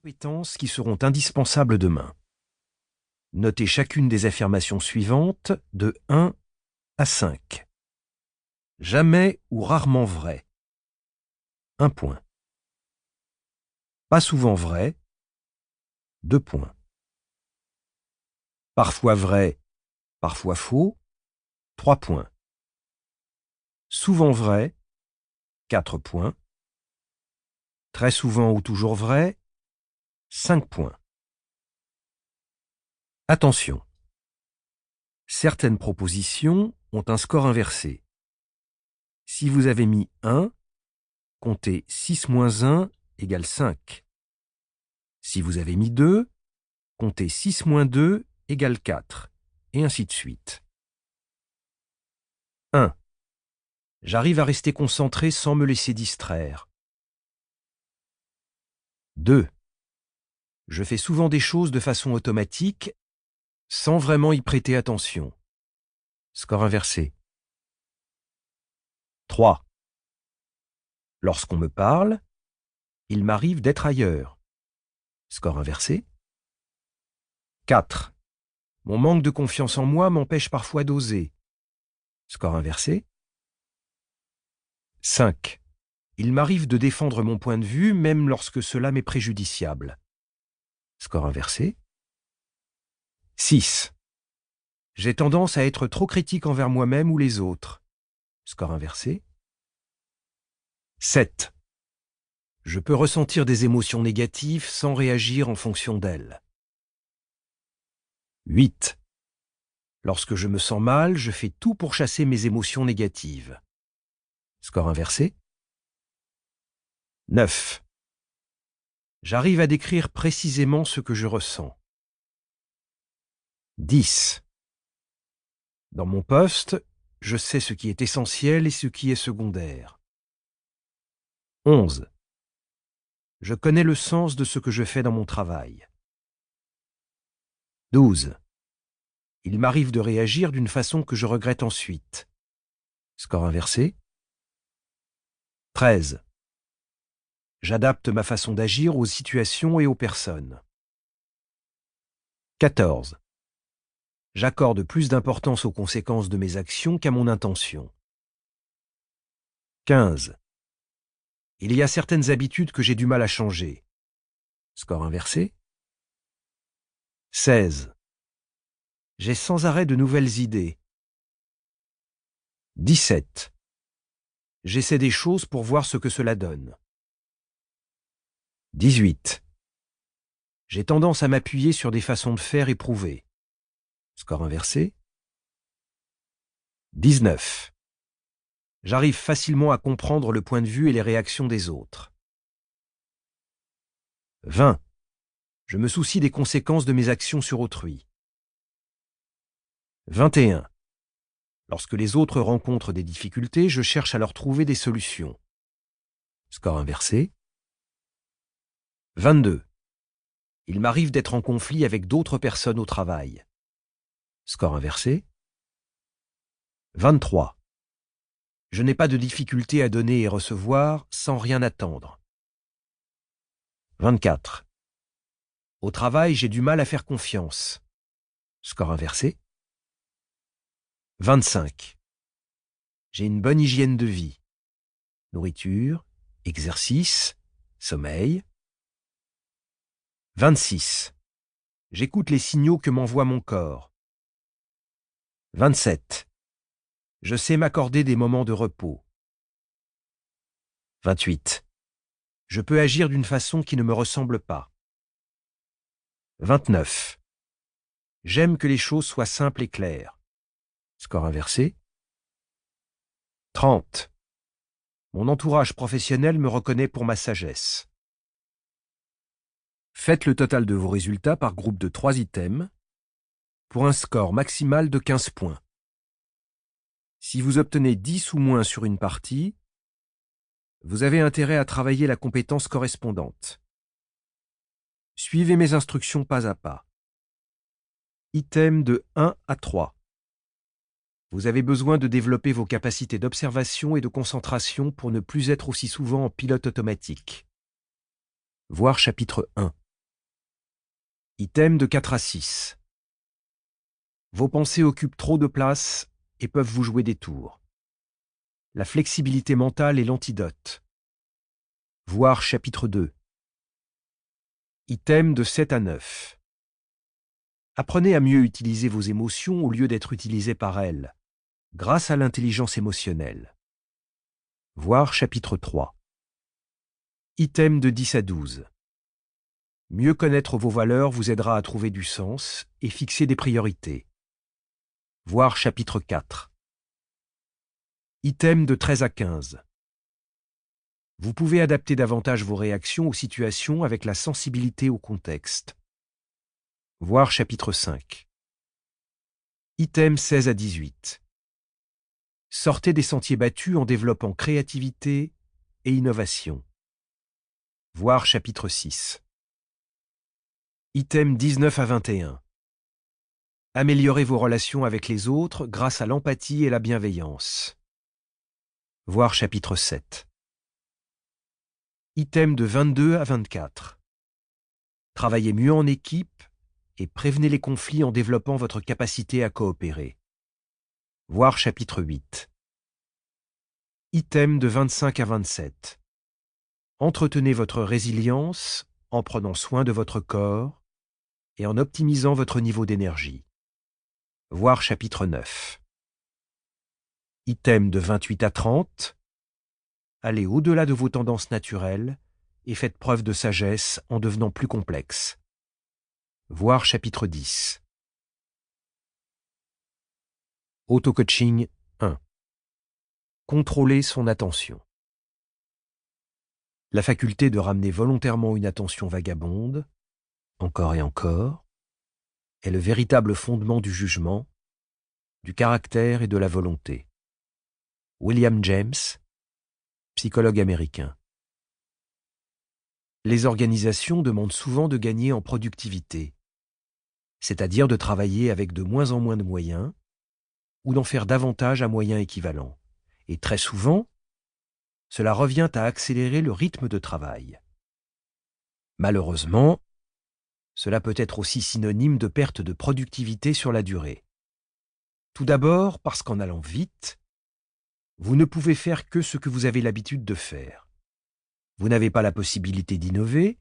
Compétences qui seront indispensables demain. Notez chacune des affirmations suivantes de 1 à 5. Jamais ou rarement vrai. 1 point. Pas souvent vrai. 2 points. Parfois vrai, parfois faux. 3 points. Souvent vrai. 4 points. Très souvent ou toujours vrai. 5 points. Attention. Certaines propositions ont un score inversé. Si vous avez mis 1, comptez 6 moins 1 égale 5. Si vous avez mis 2, comptez 6 moins 2 égale 4, et ainsi de suite. 1. J'arrive à rester concentré sans me laisser distraire. 2. Je fais souvent des choses de façon automatique, sans vraiment y prêter attention. Score inversé. 3. Lorsqu'on me parle, il m'arrive d'être ailleurs. Score inversé. 4. Mon manque de confiance en moi m'empêche parfois d'oser. Score inversé. 5. Il m'arrive de défendre mon point de vue même lorsque cela m'est préjudiciable. Score inversé. 6. J'ai tendance à être trop critique envers moi-même ou les autres. Score inversé. 7. Je peux ressentir des émotions négatives sans réagir en fonction d'elles. 8. Lorsque je me sens mal, je fais tout pour chasser mes émotions négatives. Score inversé. 9. J'arrive à décrire précisément ce que je ressens. 10. Dans mon poste, je sais ce qui est essentiel et ce qui est secondaire. 11. Je connais le sens de ce que je fais dans mon travail. 12. Il m'arrive de réagir d'une façon que je regrette ensuite. Score inversé. 13. J'adapte ma façon d'agir aux situations et aux personnes. 14. J'accorde plus d'importance aux conséquences de mes actions qu'à mon intention. 15. Il y a certaines habitudes que j'ai du mal à changer. Score inversé. 16. J'ai sans arrêt de nouvelles idées. 17. J'essaie des choses pour voir ce que cela donne. 18. J'ai tendance à m'appuyer sur des façons de faire éprouvées. Score inversé. 19. J'arrive facilement à comprendre le point de vue et les réactions des autres. 20. Je me soucie des conséquences de mes actions sur autrui. 21. Lorsque les autres rencontrent des difficultés, je cherche à leur trouver des solutions. Score inversé. 22. Il m'arrive d'être en conflit avec d'autres personnes au travail. Score inversé. 23. Je n'ai pas de difficulté à donner et recevoir sans rien attendre. 24. Au travail, j'ai du mal à faire confiance. Score inversé. 25. J'ai une bonne hygiène de vie. Nourriture, exercice, sommeil. 26. J'écoute les signaux que m'envoie mon corps. 27. Je sais m'accorder des moments de repos. 28. Je peux agir d'une façon qui ne me ressemble pas. 29. J'aime que les choses soient simples et claires. Score inversé. 30. Mon entourage professionnel me reconnaît pour ma sagesse. Faites le total de vos résultats par groupe de 3 items pour un score maximal de 15 points. Si vous obtenez 10 ou moins sur une partie, vous avez intérêt à travailler la compétence correspondante. Suivez mes instructions pas à pas. Item de 1 à 3. Vous avez besoin de développer vos capacités d'observation et de concentration pour ne plus être aussi souvent en pilote automatique. Voir chapitre 1. Items de 4 à 6. Vos pensées occupent trop de place et peuvent vous jouer des tours. La flexibilité mentale est l'antidote. Voir chapitre 2. Items de 7 à 9. Apprenez à mieux utiliser vos émotions au lieu d'être utilisé par elles, grâce à l'intelligence émotionnelle. Voir chapitre 3. Items de 10 à 12. Mieux connaître vos valeurs vous aidera à trouver du sens et fixer des priorités. Voir chapitre 4. Items de 13 à 15. Vous pouvez adapter davantage vos réactions aux situations avec la sensibilité au contexte. Voir chapitre 5. Items 16 à 18. Sortez des sentiers battus en développant créativité et innovation. Voir chapitre 6. Items 19 à 21. Améliorez vos relations avec les autres grâce à l'empathie et la bienveillance. Voir chapitre 7. Items de 22 à 24. Travaillez mieux en équipe et prévenez les conflits en développant votre capacité à coopérer. Voir chapitre 8. Items de 25 à 27. Entretenez votre résilience en prenant soin de votre corps et en optimisant votre niveau d'énergie. Voir chapitre 9. Items de 28 à 30. Allez au-delà de vos tendances naturelles et faites preuve de sagesse en devenant plus complexe. Voir chapitre 10. Auto-coaching 1. Contrôler son attention. La faculté de ramener volontairement une attention vagabonde, encore et encore, est le véritable fondement du jugement, du caractère et de la volonté. William James, psychologue américain. Les organisations demandent souvent de gagner en productivité, c'est-à-dire de travailler avec de moins en moins de moyens, ou d'en faire davantage à moyens équivalents. Et très souvent, cela revient à accélérer le rythme de travail. Malheureusement, cela peut être aussi synonyme de perte de productivité sur la durée. Tout d'abord parce qu'en allant vite, vous ne pouvez faire que ce que vous avez l'habitude de faire. Vous n'avez pas la possibilité d'innover,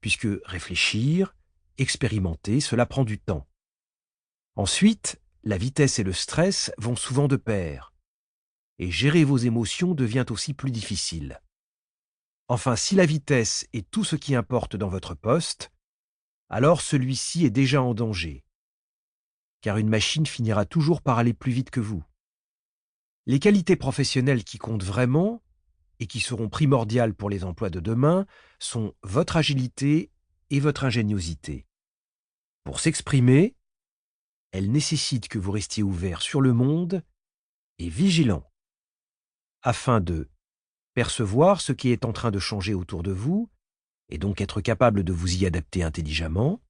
puisque réfléchir, expérimenter, cela prend du temps. Ensuite, la vitesse et le stress vont souvent de pair, et gérer vos émotions devient aussi plus difficile. Enfin, si la vitesse est tout ce qui importe dans votre poste, alors celui-ci est déjà en danger, car une machine finira toujours par aller plus vite que vous. Les qualités professionnelles qui comptent vraiment et qui seront primordiales pour les emplois de demain sont votre agilité et votre ingéniosité. Pour s'exprimer, elles nécessitent que vous restiez ouvert sur le monde et vigilant, afin de percevoir ce qui est en train de changer autour de vous, et donc être capable de vous y adapter intelligemment,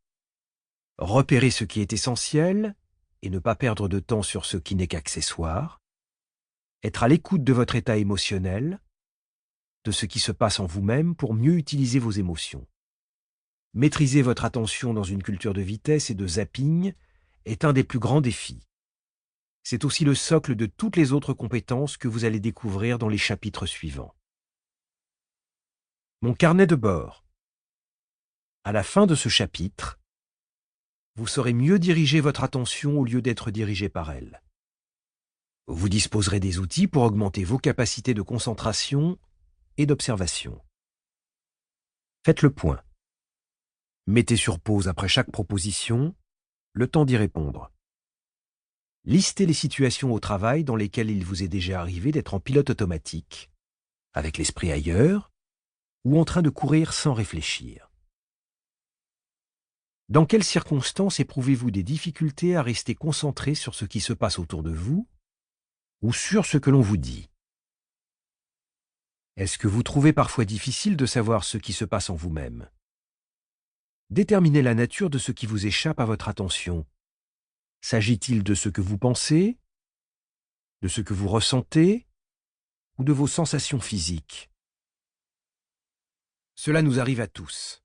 repérer ce qui est essentiel et ne pas perdre de temps sur ce qui n'est qu'accessoire, être à l'écoute de votre état émotionnel, de ce qui se passe en vous-même pour mieux utiliser vos émotions. Maîtriser votre attention dans une culture de vitesse et de zapping est un des plus grands défis. C'est aussi le socle de toutes les autres compétences que vous allez découvrir dans les chapitres suivants. Mon carnet de bord. À la fin de ce chapitre, vous saurez mieux diriger votre attention au lieu d'être dirigé par elle. Vous disposerez des outils pour augmenter vos capacités de concentration et d'observation. Faites le point. Mettez sur pause après chaque proposition, le temps d'y répondre. Listez les situations au travail dans lesquelles il vous est déjà arrivé d'être en pilote automatique, avec l'esprit ailleurs, ou en train de courir sans réfléchir. Dans quelles circonstances éprouvez-vous des difficultés à rester concentré sur ce qui se passe autour de vous ou sur ce que l'on vous dit? Est-ce que vous trouvez parfois difficile de savoir ce qui se passe en vous-même? Déterminez la nature de ce qui vous échappe à votre attention. S'agit-il de ce que vous pensez, de ce que vous ressentez ou de vos sensations physiques? Cela nous arrive à tous.